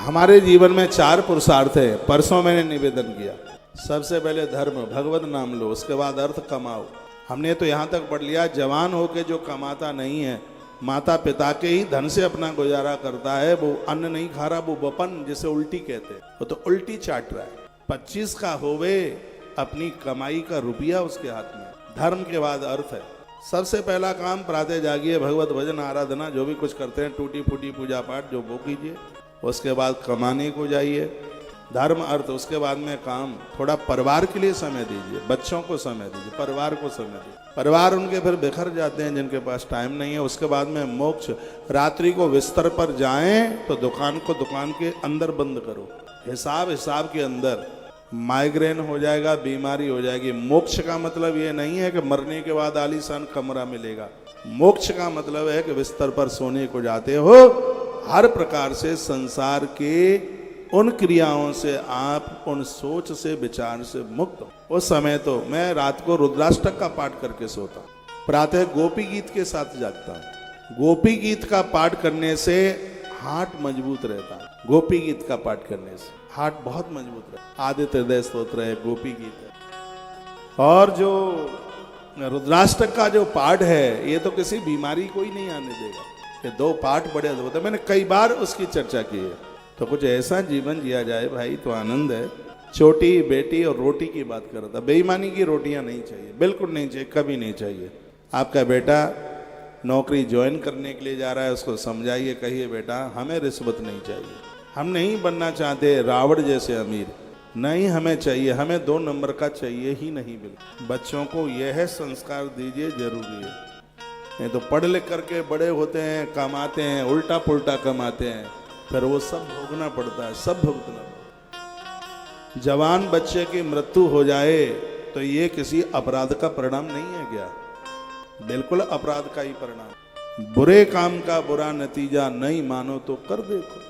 हमारे जीवन में 4 पुरुषार्थ है। परसों मैंने निवेदन किया। सबसे पहले धर्म, भगवत नाम लो, उसके बाद अर्थ कमाओ। हमने तो यहाँ तक पढ़ लिया, जवान होके जो कमाता नहीं है, माता पिता के ही धन से अपना गुजारा करता है, वो अन्न नहीं खा रहा, वो बपन जिसे उल्टी कहते हैं, वो तो उल्टी चाट रहा है। 25 का होवे, अपनी कमाई का रुपया उसके हाथ में। धर्म के बाद अर्थ है। सबसे पहला काम, प्रातः जागिए, भगवत भजन आराधना जो भी कुछ करते हैं, टूटी फूटी पूजा पाठ जो वो कीजिए। उसके बाद कमाने को जाइए, धर्म अर्थ। उसके बाद में काम, थोड़ा परिवार के लिए समय दीजिए, बच्चों को समय दीजिए, परिवार को समय दीजिए। परिवार उनके फिर बिखर जाते हैं जिनके पास टाइम नहीं है। उसके बाद में मोक्ष, रात्रि को बिस्तर पर जाएं तो दुकान को दुकान के अंदर बंद करो, हिसाब के अंदर। माइग्रेन हो जाएगा, बीमारी हो जाएगी। मोक्ष का मतलब ये नहीं है कि मरने के बाद आलीशान कमरा मिलेगा। मोक्ष का मतलब है कि बिस्तर पर सोने को जाते हो, हर प्रकार से संसार के उन क्रियाओं से आप उन सोच से विचार से मुक्त हो। उस समय तो मैं रात को रुद्राष्टक का पाठ करके सोता, प्रातः गोपी गीत के साथ जागता हूँ। गोपी गीत का पाठ करने से हार्ट मजबूत रहता है। गोपी गीत का पाठ करने से हार्ट बहुत मजबूत रहता है। आदित्य हृदय स्तोत्र है, गोपी गीत है। और जो रुद्राष्टक का जो पाठ है, ये तो किसी बीमारी को ही नहीं आने देगा। ये 2 पाठ बड़े अद्भुत है, मैंने कई बार उसकी चर्चा की है। तो कुछ ऐसा जीवन जिया जाए भाई तो आनंद है। छोटी बेटी और रोटी की बात कर रहा था। बेईमानी की रोटियां नहीं चाहिए, बिल्कुल नहीं चाहिए, कभी नहीं चाहिए। आपका बेटा नौकरी ज्वाइन करने के लिए जा रहा है, उसको समझाइए, कहिए बेटा हमें रिश्वत नहीं चाहिए, हम नहीं बनना चाहते रावण जैसे अमीर, नहीं हमें चाहिए, हमें 2 नंबर का चाहिए ही नहीं। बिल्कुल बच्चों को यह संस्कार दीजिए, जरूरी है। नहीं तो पढ़ लिख करके बड़े होते हैं, कमाते हैं, उल्टा पुल्टा कमाते हैं, फिर वो सब भोगना पड़ता है, सब भुगतना पड़ता है। जवान बच्चे की मृत्यु हो जाए तो ये किसी अपराध का परिणाम नहीं है क्या? बिल्कुल अपराध का ही परिणाम। बुरे काम का बुरा नतीजा नहीं मानो तो कर देखो।